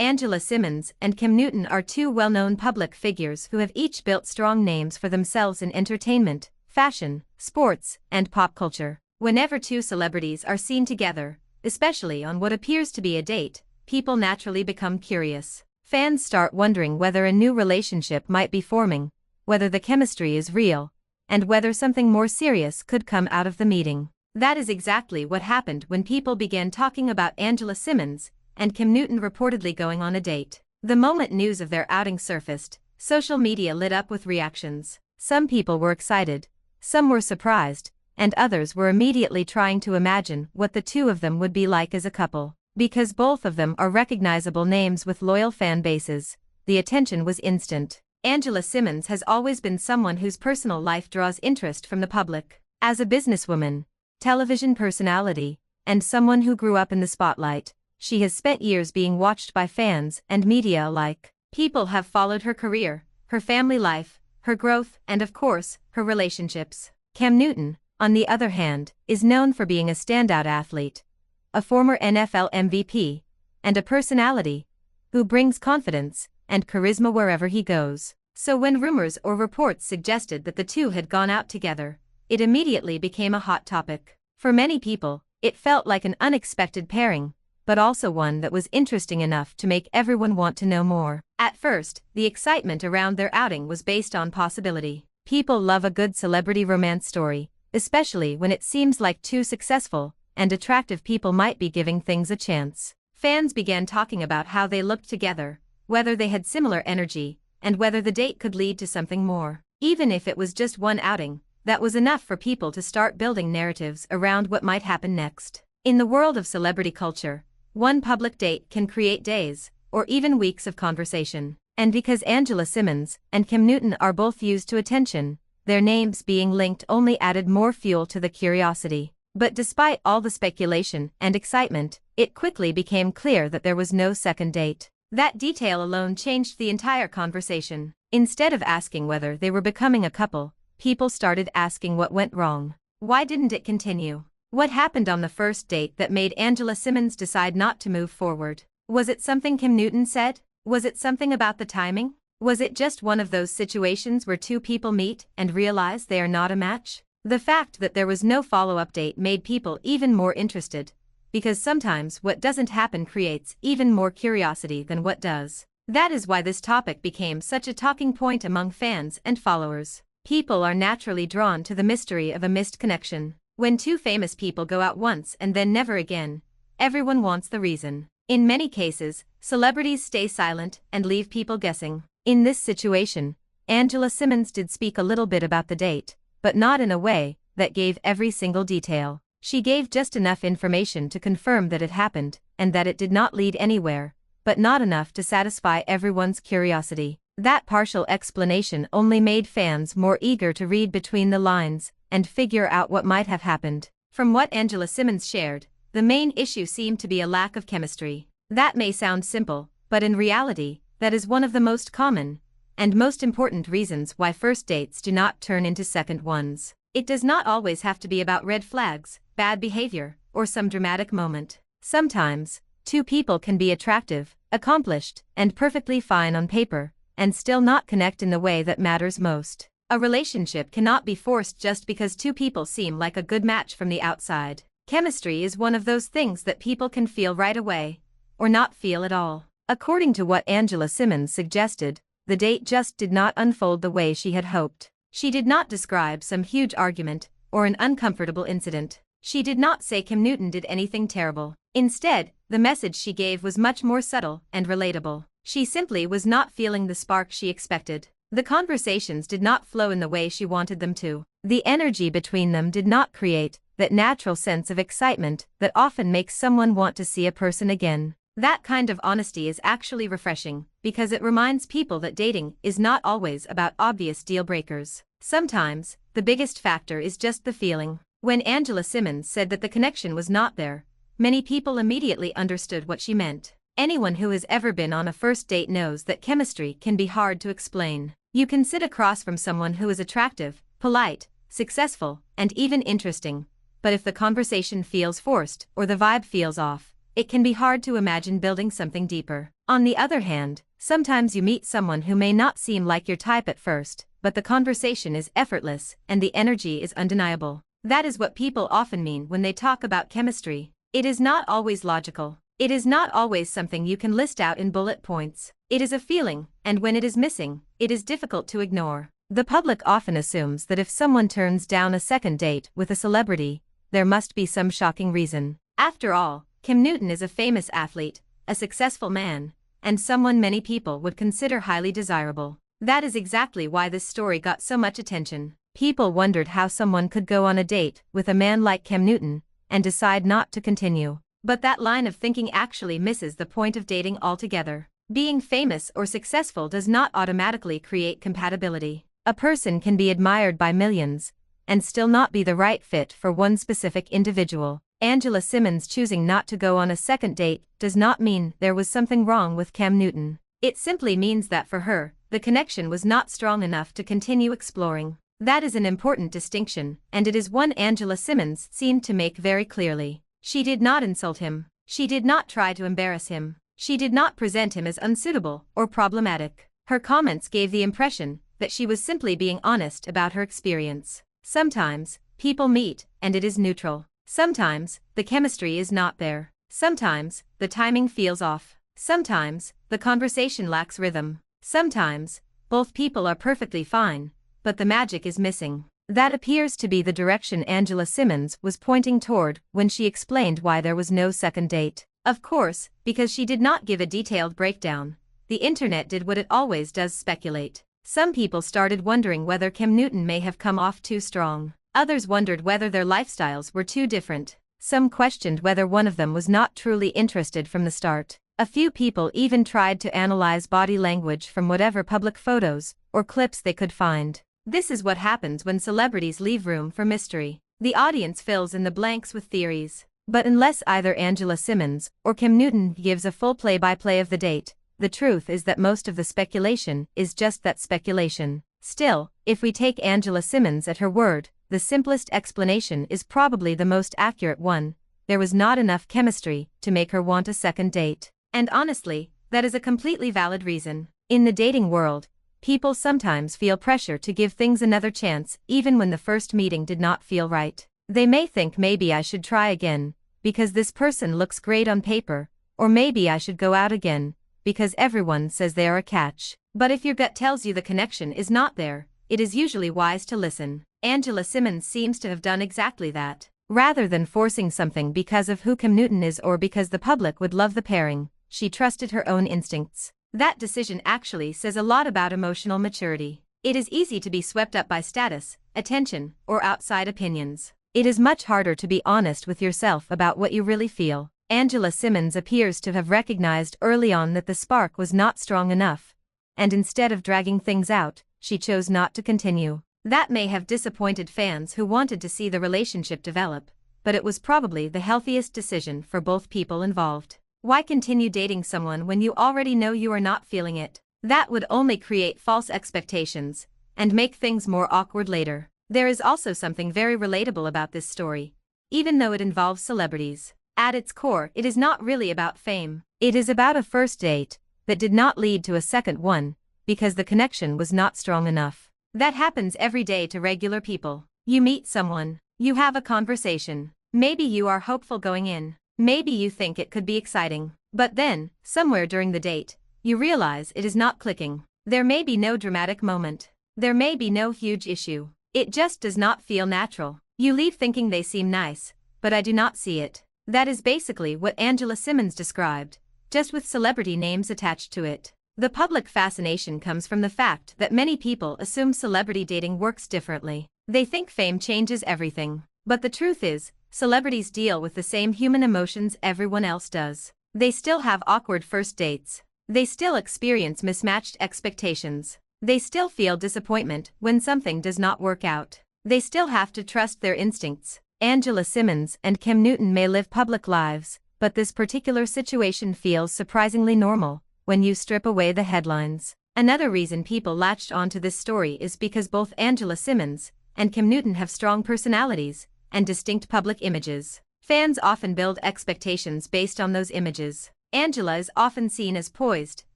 Angela Simmons and Kim Newton are two well-known public figures who have each built strong names for themselves in entertainment, fashion, sports, and pop culture. Whenever two celebrities are seen together, especially on what appears to be a date, people naturally become curious. Fans start wondering whether a new relationship might be forming, whether the chemistry is real, and whether something more serious could come out of the meeting. That is exactly what happened when people began talking about Angela Simmons and Kim Newton reportedly going on a date. The moment news of their outing surfaced, social media lit up with reactions. Some people were excited, some were surprised, and others were immediately trying to imagine what the two of them would be like as a couple. Because both of them are recognizable names with loyal fan bases, the attention was instant. Angela Simmons has always been someone whose personal life draws interest from the public. As a businesswoman, television personality, and someone who grew up in the spotlight, she has spent years being watched by fans and media alike. People have followed her career, her family life, her growth, and of course, her relationships. Kim Newton, on the other hand, is known for being a standout athlete, a former NFL MVP, and a personality who brings confidence and charisma wherever he goes. So when rumors or reports suggested that the two had gone out together, it immediately became a hot topic. For many people, it felt like an unexpected pairing, but also one that was interesting enough to make everyone want to know more. At first, the excitement around their outing was based on possibility. People love a good celebrity romance story, especially when it seems like two successful and attractive people might be giving things a chance. Fans began talking about how they looked together, whether they had similar energy, and whether the date could lead to something more. Even if it was just one outing, that was enough for people to start building narratives around what might happen next. In the world of celebrity culture, one public date can create days, or even weeks of conversation. And because Angela Simmons and Kim Newton are both used to attention, their names being linked only added more fuel to the curiosity. But despite all the speculation and excitement, it quickly became clear that there was no second date. That detail alone changed the entire conversation. Instead of asking whether they were becoming a couple, people started asking what went wrong. Why didn't it continue? What happened on the first date that made Angela Simmons decide not to move forward? Was it something Kim Newton said? Was it something about the timing? Was it just one of those situations where two people meet and realize they are not a match? The fact that there was no follow-up date made people even more interested, because sometimes what doesn't happen creates even more curiosity than what does. That is why this topic became such a talking point among fans and followers. People are naturally drawn to the mystery of a missed connection. When two famous people go out once and then never again, everyone wants the reason. In many cases, celebrities stay silent and leave people guessing. In this situation, Angela Simmons did speak a little bit about the date, but not in a way that gave every single detail. She gave just enough information to confirm that it happened and that it did not lead anywhere, but not enough to satisfy everyone's curiosity. That partial explanation only made fans more eager to read between the lines and figure out what might have happened. From what Angela Simmons shared, the main issue seemed to be a lack of chemistry. That may sound simple, but in reality, that is one of the most common and most important reasons why first dates do not turn into second ones. It does not always have to be about red flags, bad behavior, or some dramatic moment. Sometimes, two people can be attractive, accomplished, and perfectly fine on paper, and still not connect in the way that matters most. A relationship cannot be forced just because two people seem like a good match from the outside. Chemistry is one of those things that people can feel right away, or not feel at all. According to what Angela Simmons suggested, the date just did not unfold the way she had hoped. She did not describe some huge argument or an uncomfortable incident. She did not say Kim Newton did anything terrible. Instead, the message she gave was much more subtle and relatable. She simply was not feeling the spark she expected. The conversations did not flow in the way she wanted them to. The energy between them did not create that natural sense of excitement that often makes someone want to see a person again. That kind of honesty is actually refreshing, because it reminds people that dating is not always about obvious deal breakers. Sometimes, the biggest factor is just the feeling. When Angela Simmons said that the connection was not there, many people immediately understood what she meant. Anyone who has ever been on a first date knows that chemistry can be hard to explain. You can sit across from someone who is attractive, polite, successful, and even interesting, but if the conversation feels forced or the vibe feels off, it can be hard to imagine building something deeper. On the other hand, sometimes you meet someone who may not seem like your type at first, but the conversation is effortless and the energy is undeniable. That is what people often mean when they talk about chemistry. It is not always logical. It is not always something you can list out in bullet points. It is a feeling, and when it is missing, it is difficult to ignore. The public often assumes that if someone turns down a second date with a celebrity, there must be some shocking reason. After all, Cam Newton is a famous athlete, a successful man, and someone many people would consider highly desirable. That is exactly why this story got so much attention. People wondered how someone could go on a date with a man like Cam Newton and decide not to continue. But that line of thinking actually misses the point of dating altogether. Being famous or successful does not automatically create compatibility. A person can be admired by millions and still not be the right fit for one specific individual. Angela Simmons choosing not to go on a second date does not mean there was something wrong with Cam Newton. It simply means that for her, the connection was not strong enough to continue exploring. That is an important distinction, and it is one Angela Simmons seemed to make very clearly. She did not insult him. She did not try to embarrass him. She did not present him as unsuitable or problematic. Her comments gave the impression that she was simply being honest about her experience. Sometimes, people meet, and it is neutral. Sometimes, the chemistry is not there. Sometimes, the timing feels off. Sometimes, the conversation lacks rhythm. Sometimes, both people are perfectly fine, but the magic is missing. That appears to be the direction Angela Simmons was pointing toward when she explained why there was no second date. Of course, because she did not give a detailed breakdown, the internet did what it always does: speculate. Some people started wondering whether Cam Newton may have come off too strong. Others wondered whether their lifestyles were too different. Some questioned whether one of them was not truly interested from the start. A few people even tried to analyze body language from whatever public photos or clips they could find. This is what happens when celebrities leave room for mystery. The audience fills in the blanks with theories. But unless either Angela Simmons or Cam Newton gives a full play-by-play of the date, the truth is that most of the speculation is just that, speculation. Still, if we take Angela Simmons at her word, the simplest explanation is probably the most accurate one: there was not enough chemistry to make her want a second date. And honestly, that is a completely valid reason. In the dating world, people sometimes feel pressure to give things another chance even when the first meeting did not feel right. They may think, maybe I should try again because this person looks great on paper, or maybe I should go out again because everyone says they are a catch. But if your gut tells you the connection is not there, it is usually wise to listen. Angela Simmons seems to have done exactly that. Rather than forcing something because of who Cam Newton is or because the public would love the pairing, she trusted her own instincts. That decision actually says a lot about emotional maturity. It is easy to be swept up by status, attention, or outside opinions. It is much harder to be honest with yourself about what you really feel. Angela Simmons appears to have recognized early on that the spark was not strong enough, and instead of dragging things out, she chose not to continue. That may have disappointed fans who wanted to see the relationship develop, but it was probably the healthiest decision for both people involved. Why continue dating someone when you already know you are not feeling it? That would only create false expectations and make things more awkward later. There is also something very relatable about this story, even though it involves celebrities. At its core, it is not really about fame. It is about a first date that did not lead to a second one because the connection was not strong enough. That happens every day to regular people. You meet someone, you have a conversation. Maybe you are hopeful going in. Maybe you think it could be exciting. But then, somewhere during the date, you realize it is not clicking. There may be no dramatic moment. There may be no huge issue. It just does not feel natural. You leave thinking they seem nice, but I do not see it. That is basically what Angela Simmons described, just with celebrity names attached to it. The public fascination comes from the fact that many people assume celebrity dating works differently. They think fame changes everything. But the truth is, celebrities deal with the same human emotions everyone else does. They still have awkward first dates. They still experience mismatched expectations. They still feel disappointment when something does not work out. They still have to trust their instincts. Angela Simmons and Cam Newton may live public lives, but this particular situation feels surprisingly normal when you strip away the headlines. Another reason people latched onto this story is because both Angela Simmons and Cam Newton have strong personalities and distinct public images. Fans often build expectations based on those images. Angela is often seen as poised,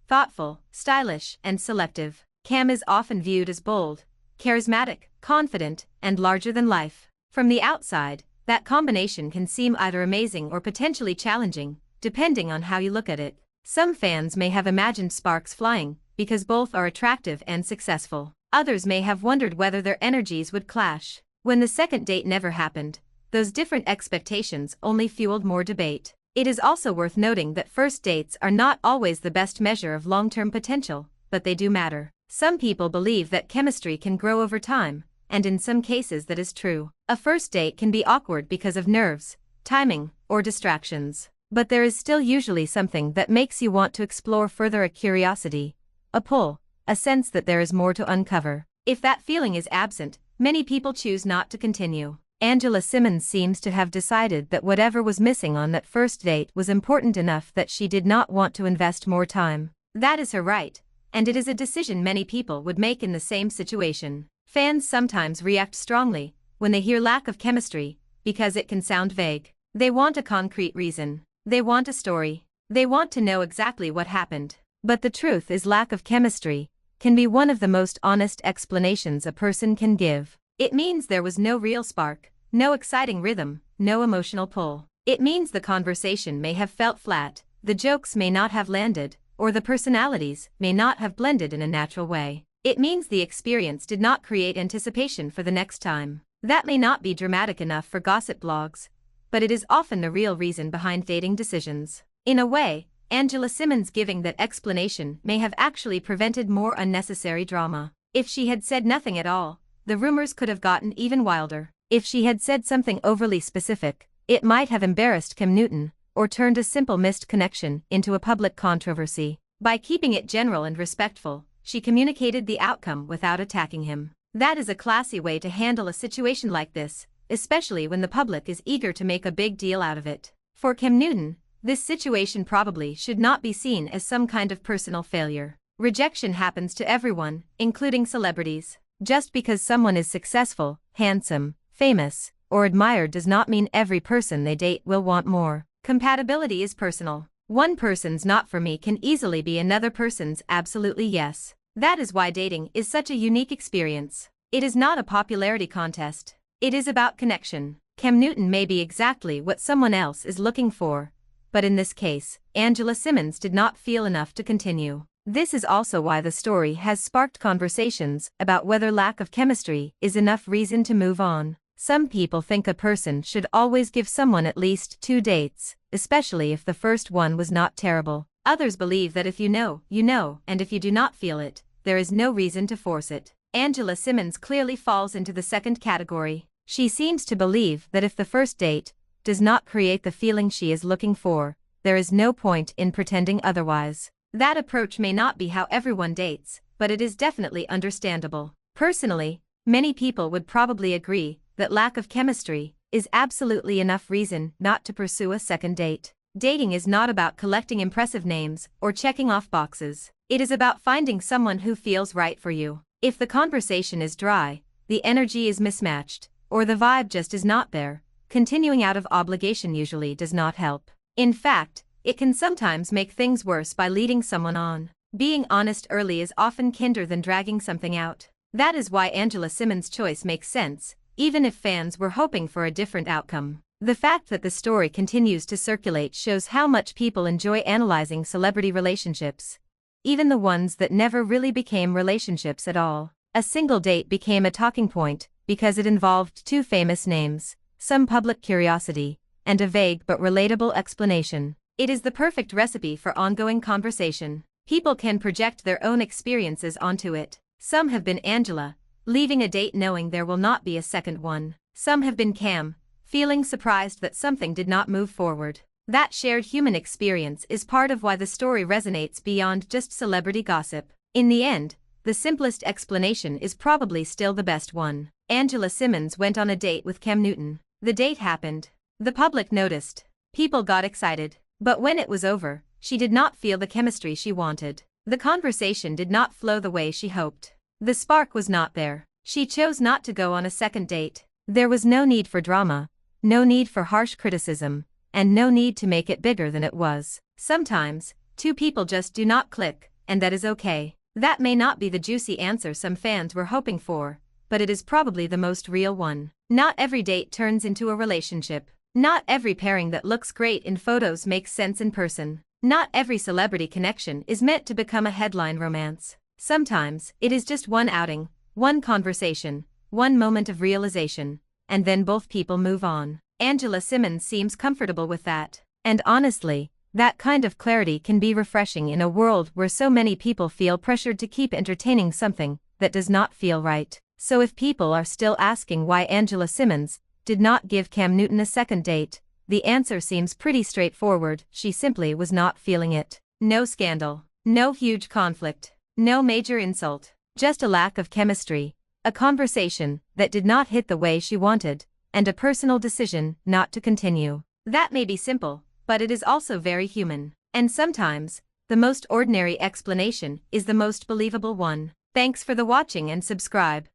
thoughtful, stylish, and selective. Cam is often viewed as bold, charismatic, confident, and larger than life. From the outside, that combination can seem either amazing or potentially challenging, depending on how you look at it. Some fans may have imagined sparks flying, because both are attractive and successful. Others may have wondered whether their energies would clash. When the second date never happened, those different expectations only fueled more debate. It is also worth noting that first dates are not always the best measure of long-term potential, but they do matter. Some people believe that chemistry can grow over time, and in some cases that is true. A first date can be awkward because of nerves, timing, or distractions. But there is still usually something that makes you want to explore further: a curiosity, a pull, a sense that there is more to uncover. If that feeling is absent, many people choose not to continue. Angela Simmons seems to have decided that whatever was missing on that first date was important enough that she did not want to invest more time. That is her right, and it is a decision many people would make in the same situation. Fans sometimes react strongly when they hear lack of chemistry, because it can sound vague. They want a concrete reason. They want a story. They want to know exactly what happened. But the truth is, lack of chemistry can be one of the most honest explanations a person can give. It means there was no real spark, no exciting rhythm, no emotional pull. It means the conversation may have felt flat, the jokes may not have landed, or the personalities may not have blended in a natural way. It means the experience did not create anticipation for the next time. That may not be dramatic enough for gossip blogs, but it is often the real reason behind dating decisions. In a way, Angela Simmons giving that explanation may have actually prevented more unnecessary drama. If she had said nothing at all, the rumors could have gotten even wilder. If she had said something overly specific, it might have embarrassed Cam Newton, or turned a simple missed connection into a public controversy. By keeping it general and respectful, she communicated the outcome without attacking him. That is a classy way to handle a situation like this, especially when the public is eager to make a big deal out of it. For Cam Newton, this situation probably should not be seen as some kind of personal failure. Rejection happens to everyone, including celebrities. Just because someone is successful, handsome, famous, or admired does not mean every person they date will want more. Compatibility is personal. One person's not for me can easily be another person's absolutely yes. That is why dating is such a unique experience. It is not a popularity contest. It is about connection. Cam Newton may be exactly what someone else is looking for, but in this case, Angela Simmons did not feel enough to continue. This is also why the story has sparked conversations about whether lack of chemistry is enough reason to move on. Some people think a person should always give someone at least 2 dates, especially if the first one was not terrible. Others believe that if you know, you know, and if you do not feel it, there is no reason to force it. Angela Simmons clearly falls into the second category. She seems to believe that if the first date does not create the feeling she is looking for, there is no point in pretending otherwise. That approach may not be how everyone dates, but it is definitely understandable. Personally, many people would probably agree that lack of chemistry is absolutely enough reason not to pursue a second date. Dating is not about collecting impressive names or checking off boxes. It is about finding someone who feels right for you. If the conversation is dry, the energy is mismatched, or the vibe just is not there, continuing out of obligation usually does not help. In fact, it can sometimes make things worse by leading someone on. Being honest early is often kinder than dragging something out. That is why Angela Simmons' choice makes sense, even if fans were hoping for a different outcome. The fact that the story continues to circulate shows how much people enjoy analyzing celebrity relationships, even the ones that never really became relationships at all. A single date became a talking point because it involved 2 famous names, some public curiosity, and a vague but relatable explanation. It is the perfect recipe for ongoing conversation. People can project their own experiences onto it. Some have been Angela, leaving a date knowing there will not be a second one. Some have been Cam, feeling surprised that something did not move forward. That shared human experience is part of why the story resonates beyond just celebrity gossip. In the end, the simplest explanation is probably still the best one. Angela Simmons went on a date with Cam Newton. The date happened. The public noticed. People got excited. But when it was over, she did not feel the chemistry she wanted. The conversation did not flow the way she hoped. The spark was not there. She chose not to go on a second date. There was no need for drama, no need for harsh criticism, and no need to make it bigger than it was. Sometimes, two people just do not click, and that is okay. That may not be the juicy answer some fans were hoping for, but it is probably the most real one. Not every date turns into a relationship. Not every pairing that looks great in photos makes sense in person. Not every celebrity connection is meant to become a headline romance. Sometimes, it is just one outing, one conversation, one moment of realization, and then both people move on. Angela Simmons seems comfortable with that. And honestly, that kind of clarity can be refreshing in a world where so many people feel pressured to keep entertaining something that does not feel right. So if people are still asking why Angela Simmons did not give Cam Newton a second date, the answer seems pretty straightforward: she simply was not feeling it. No scandal, no huge conflict, no major insult, just a lack of chemistry, a conversation that did not hit the way she wanted, and a personal decision not to continue. That may be simple, but it is also very human. And sometimes, the most ordinary explanation is the most believable one. Thanks for the watching and subscribe.